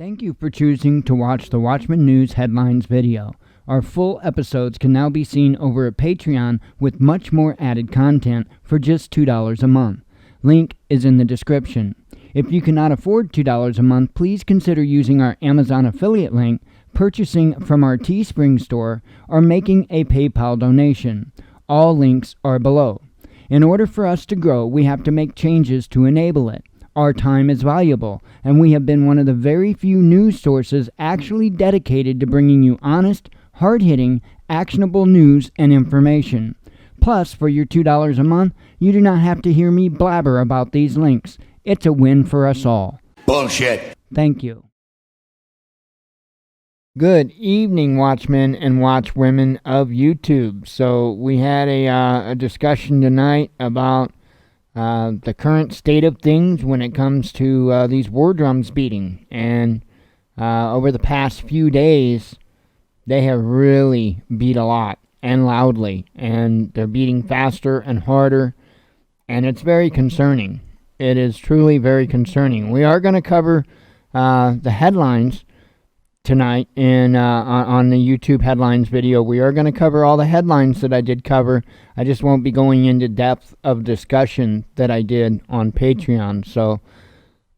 Thank you for choosing to watch the Watchman News Headlines video. Our full episodes can now be seen over at Patreon with much more added content for just $2 a month. Link is in the description. If you cannot afford $2 a month, please consider using our Amazon affiliate link, purchasing from our Teespring store, or making a PayPal donation. All links are below. In order for us to grow, we have to make changes to enable it. Our time is valuable, and we have been one of the very few news sources actually dedicated to bringing you honest, hard-hitting, actionable news and information. Plus, for your $2 a month, you do not have to hear me blabber about these links. It's a win for us all. Bullshit. Thank you. Good evening, Watchmen and Watchwomen of YouTube. So we had a discussion tonight about the current state of things when it comes to these war drums beating. And over the past few days, they have really beat a lot and loudly. And they're beating faster and harder. And it's very concerning. It is truly very concerning. We are going to cover the headlines tonight on the YouTube headlines video. We are going to cover all the headlines that I did cover. I just won't be going into depth of discussion that I did on Patreon. So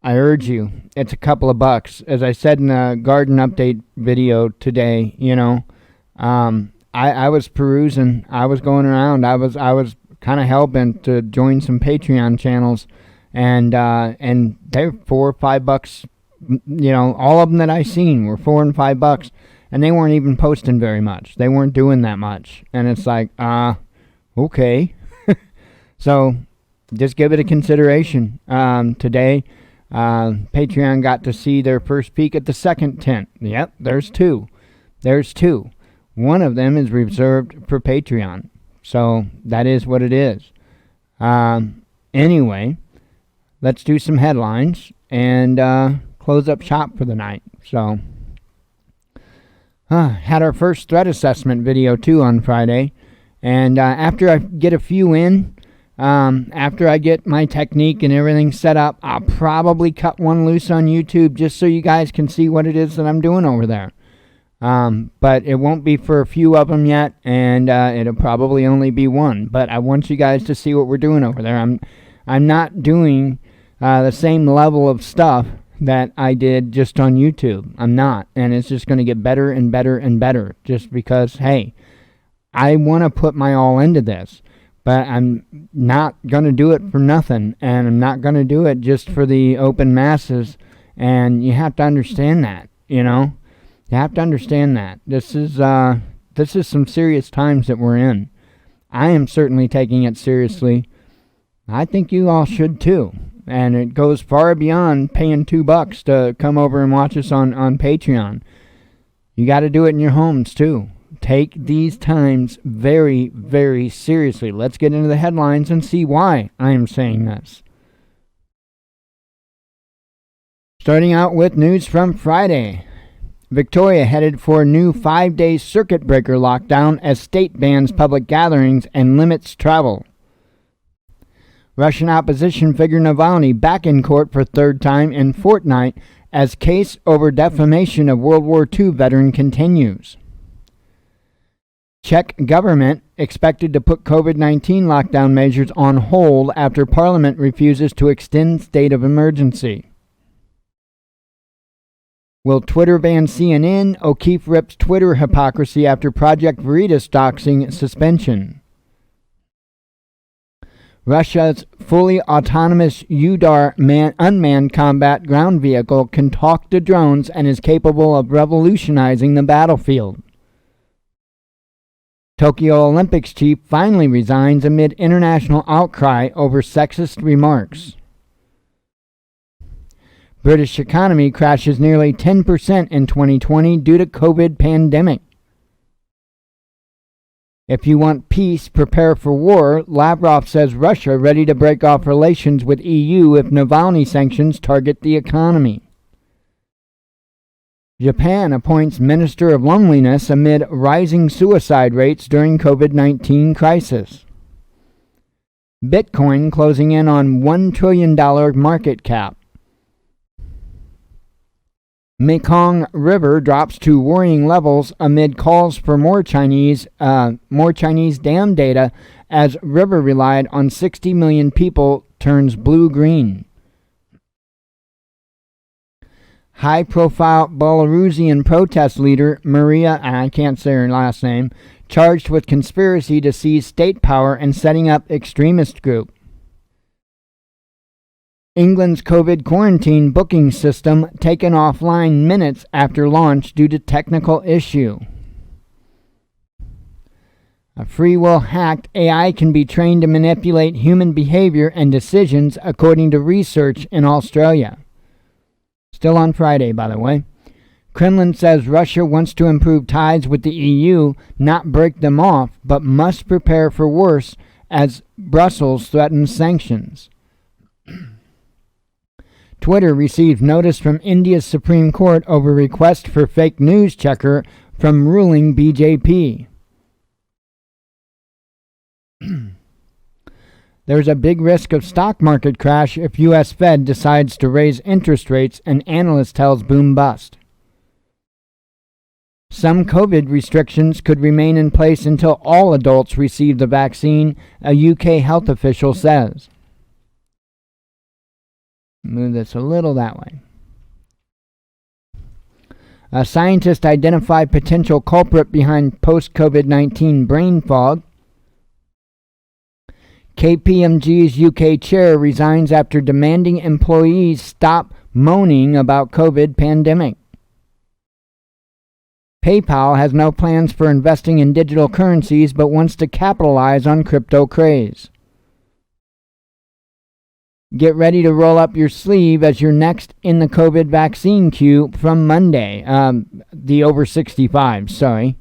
I urge you, it's a couple of bucks. As I said in the garden update video today, I was perusing, I was going around, I was kind of hell-bent to join some Patreon channels, and they're $4 or $5. All of them that I seen were $4 and $5, and they weren't even posting very much. They weren't doing that much, and it's like, okay. So just give it a consideration. Today, Patreon got to see their first peek at the second tent. Yep, there's two. There's two. One of them is reserved for Patreon, so that is what it is. Anyway, let's do some headlines and close up shop for the night. So, had our first threat assessment video too on Friday, and after I get a few in, after I get my technique and everything set up, I'll probably cut one loose on YouTube just so you guys can see what it is that I'm doing over there. But it won't be for a few of them yet, and it'll probably only be one. But I want you guys to see what we're doing over there. I'm not doing the same level of stuff that I did just on YouTube. I'm not, and it's just going to get better and better and better, just because, hey, I want to put my all into this, but I'm not going to do it for nothing, and I'm not going to do it just for the open masses, and you have to understand that, you have to understand that. This is some serious times that we're in. I am certainly taking it seriously. I think you all should too. And it goes far beyond paying $2 to come over and watch us on Patreon. You got to do it in your homes too. Take these times very, very seriously. Let's get into the headlines and see why I am saying this. Starting out with news from Friday. Victoria headed for a new 5-day circuit breaker lockdown as state bans public gatherings and limits travel. Russian opposition figure Navalny back in court for third time in fortnight as case over defamation of World War II veteran continues. Czech government expected to put COVID-19 lockdown measures on hold after parliament refuses to extend state of emergency. Will Twitter ban CNN? O'Keefe rips Twitter hypocrisy after Project Veritas doxing suspension. Russia's fully autonomous UDAR unmanned combat ground vehicle can talk to drones and is capable of revolutionizing the battlefield. Tokyo Olympics chief finally resigns amid international outcry over sexist remarks. British economy crashes nearly 10% in 2020 due to COVID pandemic. If you want peace, prepare for war. Lavrov says Russia ready to break off relations with EU if Navalny sanctions target the economy. Japan appoints Minister of Loneliness amid rising suicide rates during COVID-19 crisis. Bitcoin closing in on $1 trillion market cap. Mekong River drops to worrying levels amid calls for more Chinese dam data as river relied on 60 million people turns blue-green. High-profile Belarusian protest leader Maria, and I can't say her last name, charged with conspiracy to seize state power and setting up extremist group. England's COVID quarantine booking system taken offline minutes after launch due to technical issue. A free will hacked AI can be trained to manipulate human behavior and decisions according to research in Australia. Still on Friday, by the way. Kremlin says Russia wants to improve ties with the EU, not break them off, but must prepare for worse as Brussels threatens sanctions. Twitter received notice from India's Supreme Court over request for fake news checker from ruling BJP. There's a big risk of stock market crash if U.S. Fed decides to raise interest rates, and analyst tells boom bust. Some COVID restrictions could remain in place until all adults receive the vaccine, a UK health official says. Move this a little that way. A scientist identified potential culprit behind post-COVID-19 brain fog. KPMG's UK chair resigns after demanding employees stop moaning about COVID pandemic. PayPal has no plans for investing in digital currencies but wants to capitalize on crypto craze. Get ready to roll up your sleeve as you're next in the COVID vaccine queue from Monday. The over 65, sorry.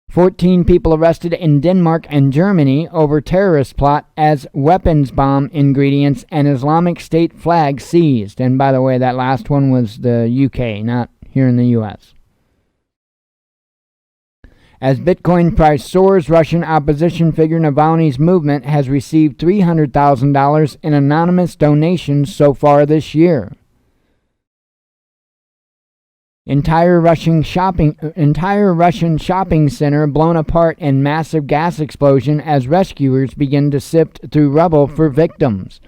14 people arrested in Denmark and Germany over terrorist plot as weapons bomb ingredients and Islamic State flag seized. And by the way, that last one was the UK, not here in the US. As Bitcoin price soars, Russian opposition figure Navalny's movement has received $300,000 in anonymous donations so far this year. Entire Russian shopping center blown apart in massive gas explosion as rescuers begin to sift through rubble for victims.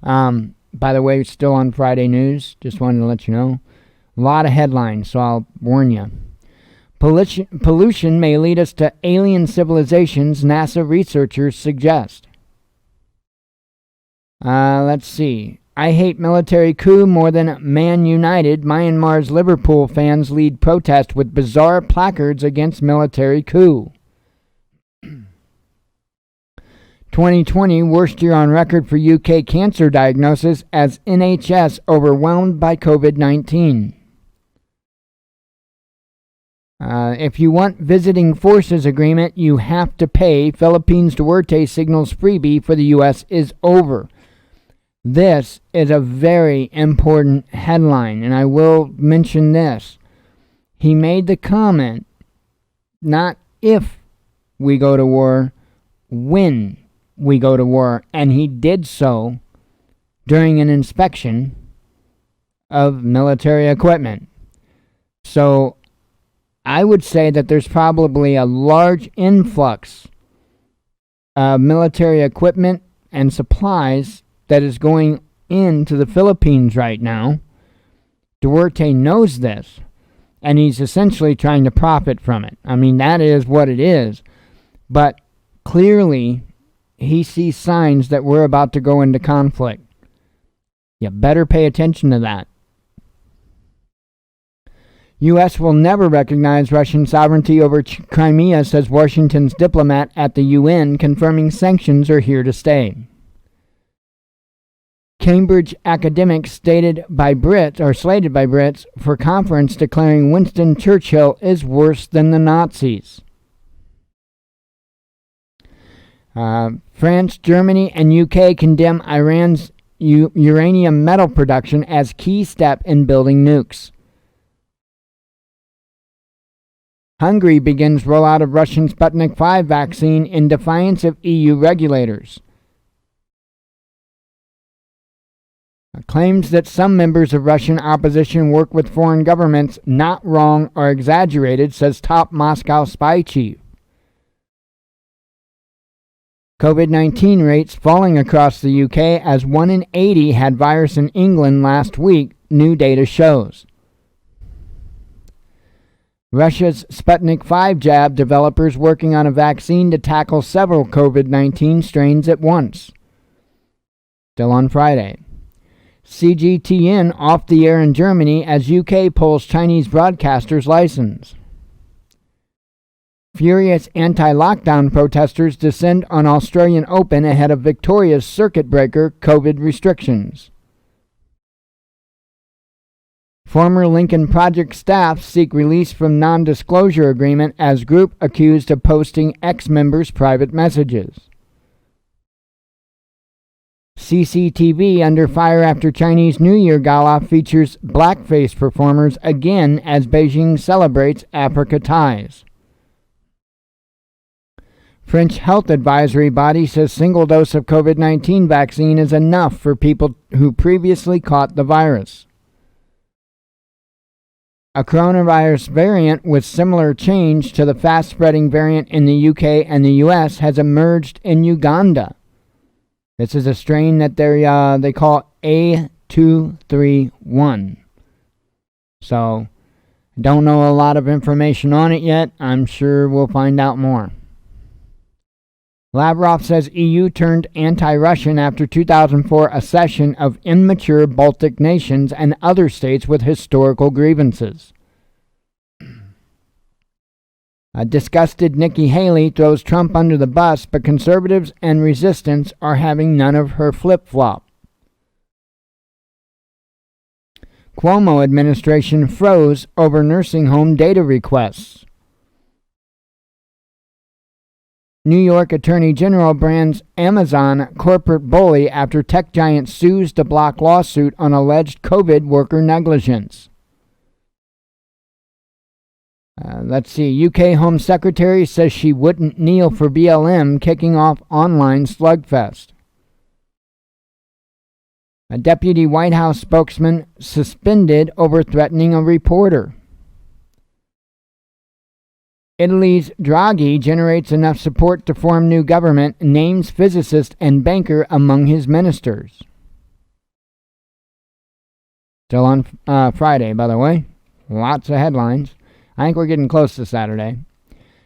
By the way, it's still on Friday news. Just wanted to let you know. A lot of headlines, so I'll warn you. Pollution may lead us to alien civilizations, NASA researchers suggest. Let's see. I hate military coup more than Man United. Myanmar's Liverpool fans lead protest with bizarre placards against military coup. 2020, worst year on record for UK cancer diagnosis as NHS overwhelmed by COVID-19. If you want visiting forces agreement, you have to pay. Philippines Duarte signals freebie for the U.S. is over. This is a very important headline, and I will mention this. He made the comment, not if we go to war, when we go to war, and he did so during an inspection of military equipment. So I would say that there's probably a large influx of military equipment and supplies that is going into the Philippines right now. Duarte knows this, and he's essentially trying to profit from it. I mean, that is what it is. But clearly, he sees signs that we're about to go into conflict. You better pay attention to that. U.S. will never recognize Russian sovereignty over Crimea, says Washington's diplomat at the UN, confirming sanctions are here to stay. Cambridge academics slated by Brits for conference declaring Winston Churchill is worse than the Nazis. France, Germany, and UK condemn Iran's uranium metal production as key step in building nukes. Hungary begins rollout of Russian Sputnik V vaccine in defiance of EU regulators. Claims that some members of Russian opposition work with foreign governments not wrong or exaggerated, says top Moscow spy chief. COVID-19 rates falling across the UK as 1 in 80 had virus in England last week, new data shows. Russia's Sputnik 5 jab developers working on a vaccine to tackle several COVID-19 strains at once. Still on Friday. CGTN off the air in Germany as UK pulls Chinese broadcaster's license. Furious anti-lockdown protesters descend on Australian Open ahead of Victoria's circuit breaker COVID restrictions. Former Lincoln Project staff seek release from non-disclosure agreement as group accused of posting ex-members' private messages. CCTV under fire after Chinese New Year Gala features blackface performers again as Beijing celebrates Africa ties. French health advisory body says single dose of COVID-19 vaccine is enough for people who previously caught the virus. A coronavirus variant with similar change to the fast-spreading variant in the UK and the US has emerged in Uganda. This is a strain that they call A231. So, don't know a lot of information on it yet. I'm sure we'll find out more. Lavrov says EU turned anti-Russian after 2004 accession of immature Baltic nations and other states with historical grievances. A disgusted Nikki Haley throws Trump under the bus, but conservatives and resistance are having none of her flip-flop. Cuomo administration froze over nursing home data requests. New York Attorney General brands Amazon corporate bully after tech giant sues to block lawsuit on alleged COVID worker negligence. Let's see. UK Home Secretary says she wouldn't kneel for BLM, kicking off online slugfest. A deputy White House spokesman suspended over threatening a reporter. Italy's Draghi generates enough support to form new government, names physicist and banker among his ministers. Still on Friday, by the way. Lots of headlines. I think we're getting close to Saturday.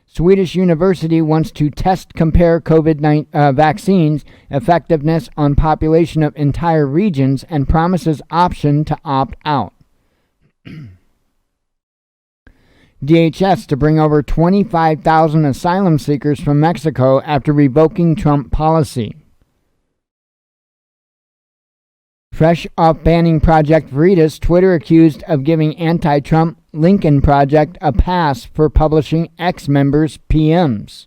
Swedish university wants to compare COVID-19 vaccines effectiveness on population of entire regions and promises option to opt out. DHS to bring over 25,000 asylum seekers from Mexico after revoking Trump policy. Fresh off banning Project Veritas, Twitter accused of giving anti-Trump Lincoln Project a pass for publishing ex-members' PMs.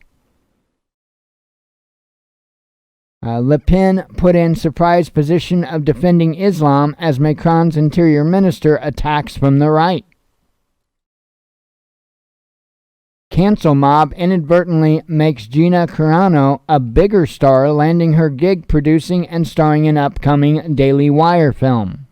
Le Pen put in surprise position of defending Islam as Macron's interior minister attacks from the right. Cancel mob inadvertently makes Gina Carano a bigger star, landing her gig producing and starring in upcoming Daily Wire film.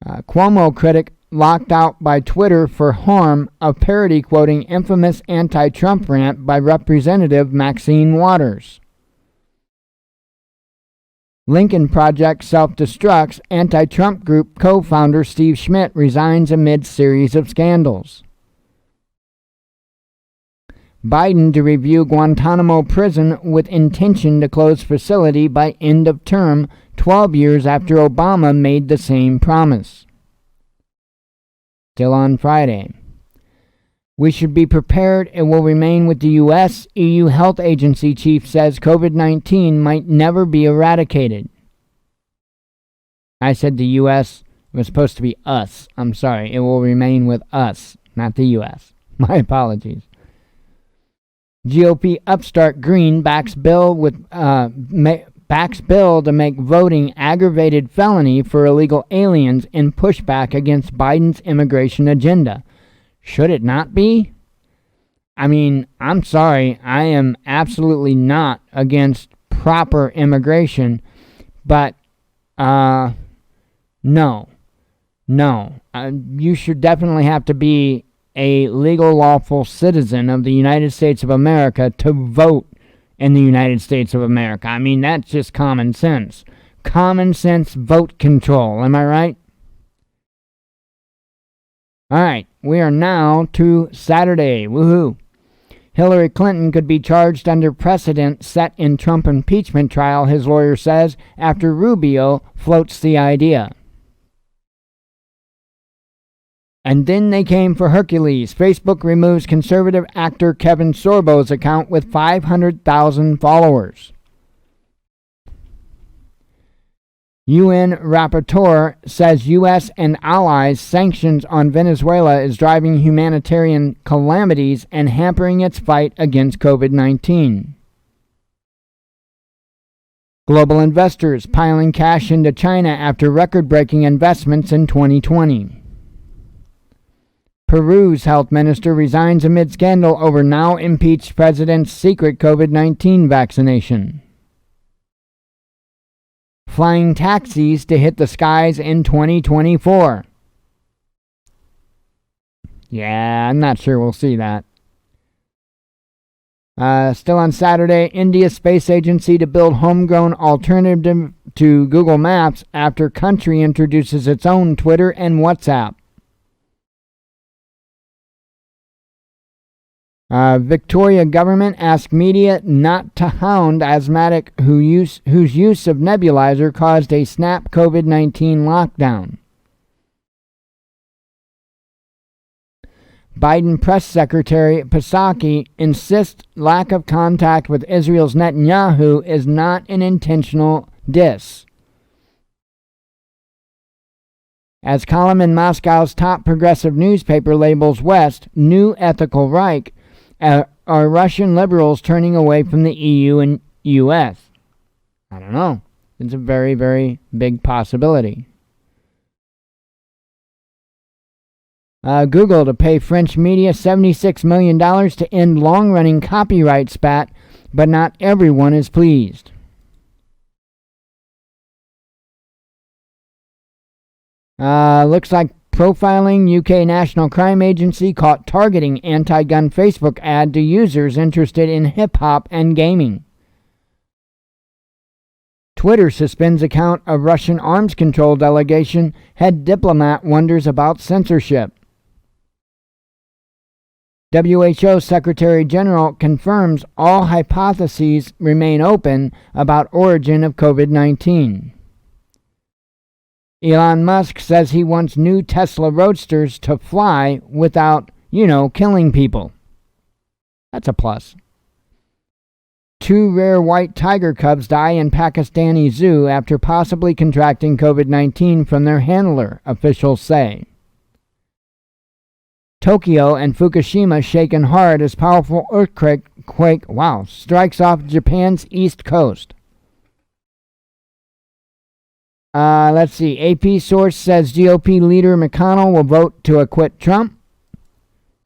Cuomo critic locked out by Twitter for harm of parody quoting infamous anti-Trump rant by Representative Maxine Waters. Lincoln Project self-destructs, anti-Trump group co-founder Steve Schmidt resigns amid series of scandals. Biden to review Guantanamo prison with intention to close facility by end of term, 12 years after Obama made the same promise. Still on Friday. We should be prepared. It will remain with the U.S. EU Health Agency chief says COVID-19 might never be eradicated. I said the U.S. It was supposed to be us. I'm sorry. It will remain with us, not the U.S. My apologies. GOP upstart Green backs bill to make voting aggravated felony for illegal aliens in pushback against Biden's immigration agenda. Should it not be? I mean, I'm sorry. I am absolutely not against proper immigration, But, no. You should definitely have to be a legal, lawful citizen of the United States of America to vote in the United States of America. I mean, that's just common sense. Common sense vote control. Am I right? All right, we are now to Saturday. Woohoo. Hillary Clinton could be charged under precedent set in Trump impeachment trial, his lawyer says, after Rubio floats the idea. And then they came for Hercules. Facebook removes conservative actor Kevin Sorbo's account with 500,000 followers. UN rapporteur says U.S. and allies' sanctions on Venezuela is driving humanitarian calamities and hampering its fight against COVID-19. Global investors piling cash into China after record-breaking investments in 2020. Peru's health minister resigns amid scandal over now impeached president's secret COVID-19 vaccination. Flying taxis to hit the skies in 2024. Yeah, I'm not sure we'll see that. Still on Saturday, India's space agency to build homegrown alternative to Google Maps after country introduces its own Twitter and WhatsApp. Victoria government asked media not to hound asthmatic whose use of nebulizer caused a snap COVID-19 lockdown. Biden press secretary Psaki insists lack of contact with Israel's Netanyahu is not an intentional diss. As column in Moscow's top progressive newspaper labels West, new ethical Reich, are Russian liberals turning away from the EU and US? I don't know. It's a very, very big possibility. Google to pay French media $76 million to end long-running copyright spat, but not everyone is pleased. Looks like profiling UK National Crime Agency caught targeting anti-gun Facebook ad to users interested in hip-hop and gaming. Twitter suspends account of Russian arms control delegation. Head diplomat wonders about censorship. WHO Secretary General confirms all hypotheses remain open about origin of COVID-19. Elon Musk says he wants new Tesla Roadsters to fly without, killing people. That's a plus. 2 rare white tiger cubs die in Pakistani zoo after possibly contracting COVID-19 from their handler, officials say. Tokyo and Fukushima shaken hard as powerful earthquake strikes off Japan's east coast. Let's see. AP source says GOP leader McConnell will vote to acquit Trump.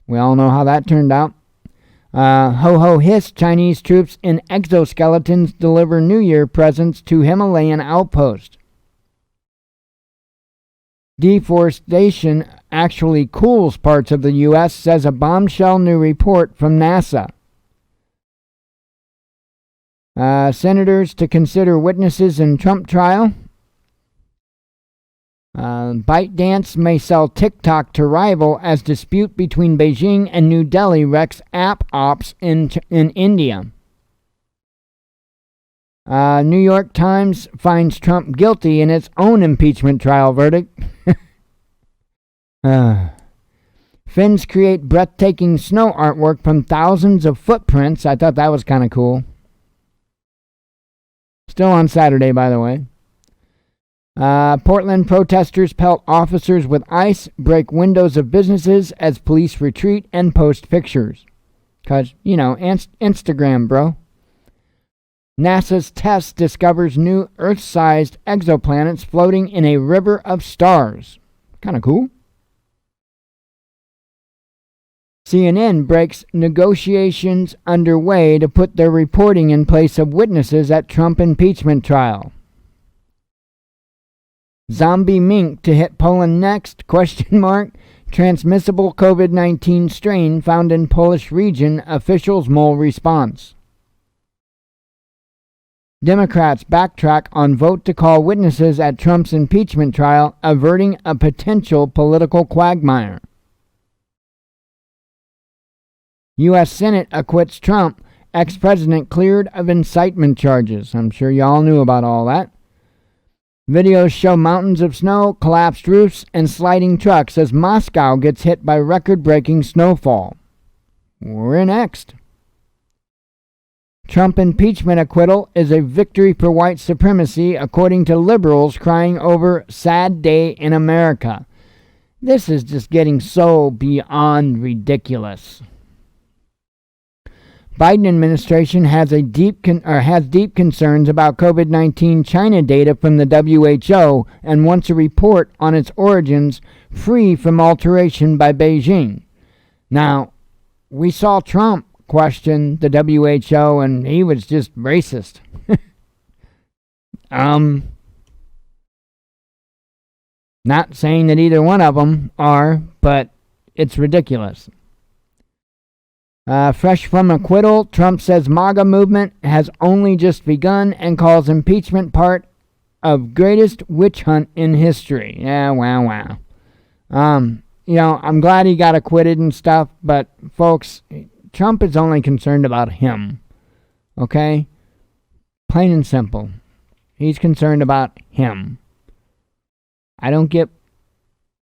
We all know how that turned out. Ho hiss, Chinese troops in exoskeletons deliver New Year presents to Himalayan outpost. Deforestation actually cools parts of the U.S., says a bombshell new report from NASA. Senators to consider witnesses in Trump trial. ByteDance may sell TikTok to rival as dispute between Beijing and New Delhi wrecks app ops in India. New York Times finds Trump guilty in its own impeachment trial verdict. Finns create breathtaking snow artwork from thousands of footprints. I thought that was kind of cool. Still on Saturday, by the way. Portland protesters pelt officers with ice, break windows of businesses as police retreat and post pictures. Because, Instagram, bro. NASA's test discovers new Earth-sized exoplanets floating in a river of stars. Kind of cool. CNN breaks negotiations underway to put their reporting in place of witnesses at Trump impeachment trial. Zombie mink to hit Poland next? Question mark. Transmissible COVID-19 strain found in Polish region. Officials mull response. Democrats backtrack on vote to call witnesses at Trump's impeachment trial, averting a potential political quagmire. U.S. Senate acquits Trump. Ex-president cleared of incitement charges. I'm sure y'all knew about all that. Videos show mountains of snow, collapsed roofs, and sliding trucks as Moscow gets hit by record-breaking snowfall. We're next. Trump impeachment acquittal is a victory for white supremacy, according to liberals crying over sad day in America. This is just getting so beyond ridiculous. Biden administration has deep concerns about COVID-19 China data from the WHO and wants a report on its origins free from alteration by Beijing. Now, we saw Trump question the WHO and he was just racist. Not saying that either one of them are, but it's ridiculous. Fresh from acquittal, Trump says MAGA movement has only just begun and calls impeachment part of greatest witch hunt in history. Yeah, wow. I'm glad he got acquitted and stuff, but folks, Trump is only concerned about him. Okay? Plain and simple. He's concerned about him. I don't get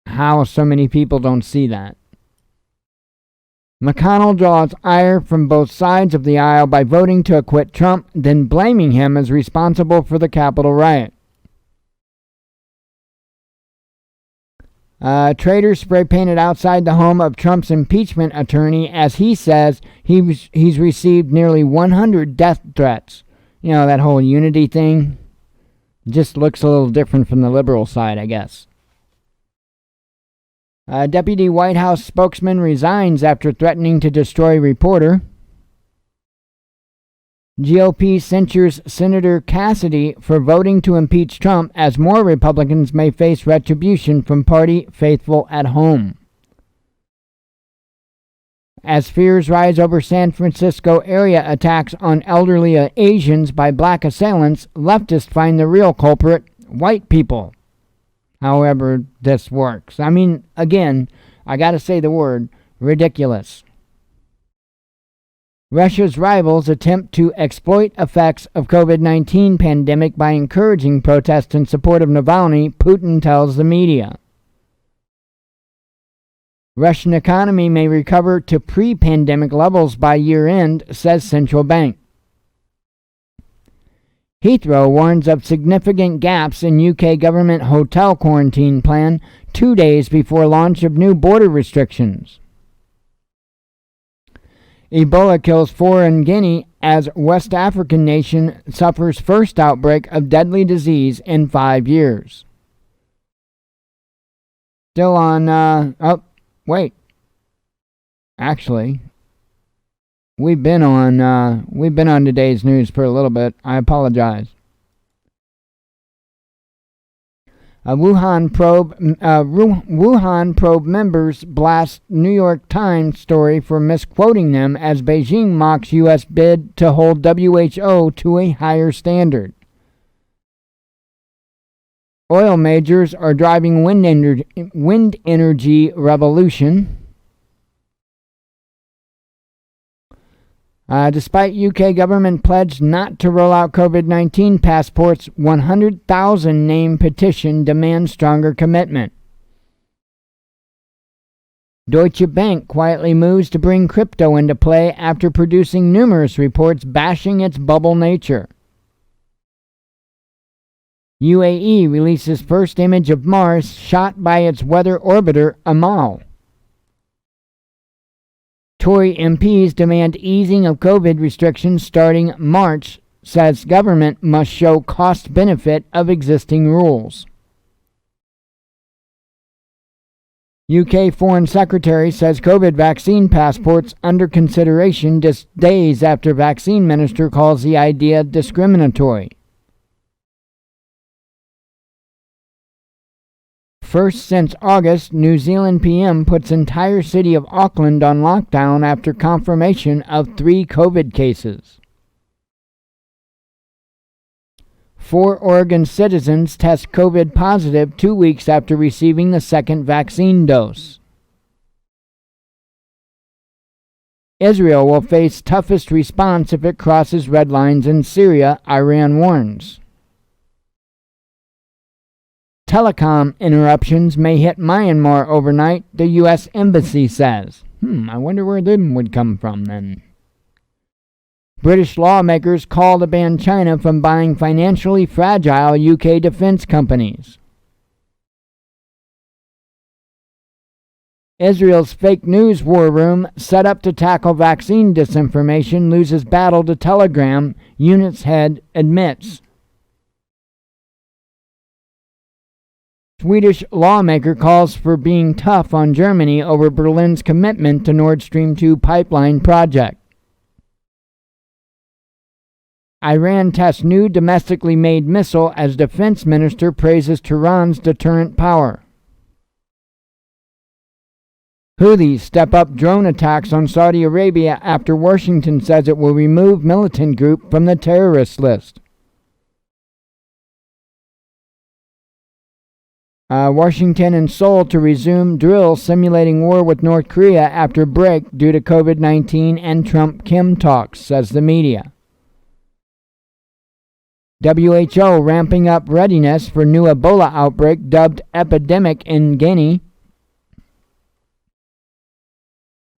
how so many people don't see that. McConnell draws ire from both sides of the aisle by voting to acquit Trump, then blaming him as responsible for the Capitol riot. Traitors spray-painted outside the home of Trump's impeachment attorney as he says he's received nearly 100 death threats. You know, that whole unity thing just looks a little different from the liberal side, I guess. Deputy White House spokesman resigns after threatening to destroy reporter. GOP censures Senator Cassidy for voting to impeach Trump as more Republicans may face retribution from party faithful at home. As fears rise over San Francisco area attacks on elderly Asians by black assailants, leftists find the real culprit, white people. However this works. I mean, again, I gotta say the word, ridiculous. Russia's rivals attempt to exploit effects of COVID-19 pandemic by encouraging protests in support of Navalny, Putin tells the media. Russian economy may recover to pre-pandemic levels by year-end, says central bank. Heathrow warns of significant gaps in UK government hotel quarantine plan 2 days before launch of new border restrictions. Ebola kills 4 in Guinea as West African nation suffers first outbreak of deadly disease in 5 years. Still on, Actually, we've been on today's news for a little bit. I apologize. A Wuhan probe members blast New York Times story for misquoting them as Beijing mocks U.S. bid to hold WHO to a higher standard. Oil majors are driving wind energy revolution. Despite UK government pledge not to roll out COVID-19 passports, 100,000 name petition demands stronger commitment. Deutsche Bank quietly moves to bring crypto into play after producing numerous reports bashing its bubble nature. UAE releases first image of Mars shot by its weather orbiter Amal. Tory MPs demand easing of COVID restrictions starting March, says government must show cost-benefit of existing rules. UK Foreign Secretary says COVID vaccine passports under consideration just days after vaccine minister calls the idea discriminatory. First since August, New Zealand PM puts entire city of Auckland on lockdown after confirmation of 3 COVID cases. 4 Oregon citizens test COVID positive 2 weeks after receiving the second vaccine dose. Israel will face toughest response if it crosses red lines in Syria, Iran warns. Telecom interruptions may hit Myanmar overnight, the U.S. Embassy says. I wonder where them would come from then. British lawmakers call to ban China from buying financially fragile UK defense companies. Israel's fake news war room, set up to tackle vaccine disinformation, loses battle to Telegram, unit's head admits. Swedish lawmaker calls for being tough on Germany over Berlin's commitment to Nord Stream 2 pipeline project. Iran tests new domestically made missile as defense minister praises Tehran's deterrent power. Houthis step up drone attacks on Saudi Arabia after Washington says it will remove militant group from the terrorist list. Washington and Seoul to resume drill simulating war with North Korea after break due to COVID-19 and Trump-Kim talks, says the media. WHO ramping up readiness for new Ebola outbreak dubbed epidemic in Guinea.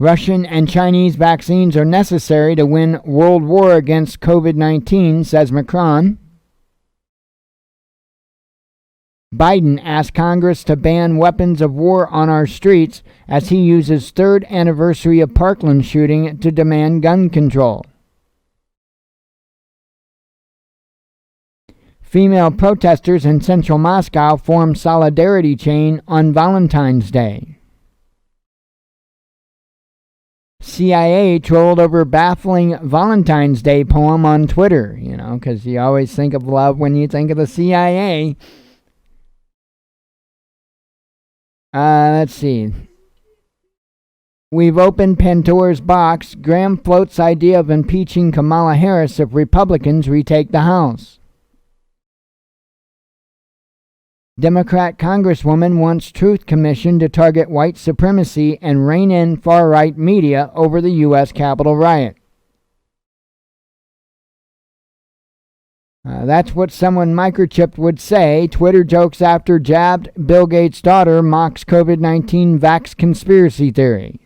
Russian and Chinese vaccines are necessary to win world war against COVID-19, says Macron. Biden asked Congress to ban weapons of war on our streets as he uses 3rd anniversary of Parkland shooting to demand gun control. Female protesters in central Moscow form solidarity chain on Valentine's Day. CIA trolled over baffling Valentine's Day poem on Twitter, because you always think of love when you think of the CIA. Let's see. We've opened Pandora's box. Graham floats idea of impeaching Kamala Harris if Republicans retake the House. Democrat Congresswoman wants Truth Commission to target white supremacy and rein in far-right media over the U.S. Capitol riot. That's what someone microchipped would say. Twitter jokes after jabbed Bill Gates' daughter mocks COVID-19 vax conspiracy theory.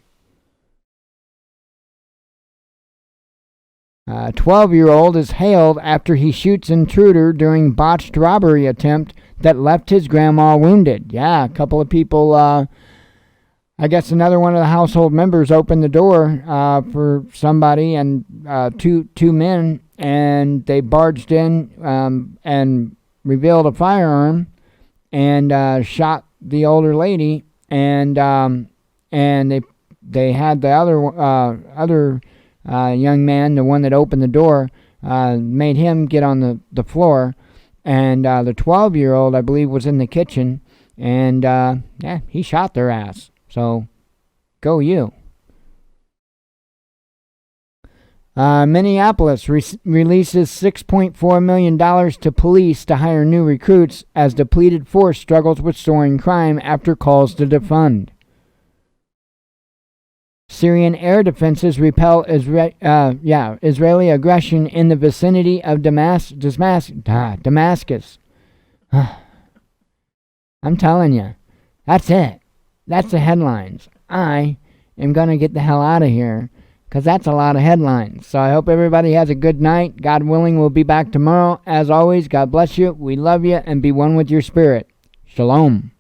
12-year-old is hailed after he shoots Intruder during botched robbery attempt that left his grandma wounded. Yeah, a couple of people, I guess another one of the household members opened the door for somebody, and two men, and they barged in and revealed a firearm and shot the older lady, and they had the other young man, the one that opened the door, made him get on the floor, and the 12-year-old, I believe, was in the kitchen, and he shot their ass. So, go you. Minneapolis releases $6.4 million to police to hire new recruits as depleted force struggles with soaring crime after calls to defund. Syrian air defenses repel Israeli aggression in the vicinity of Damascus. I'm telling you, that's it. That's the headlines. I am going to get the hell out of here because that's a lot of headlines. So I hope everybody has a good night. God willing, we'll be back tomorrow. As always, God bless you. We love you, and be one with your spirit. Shalom.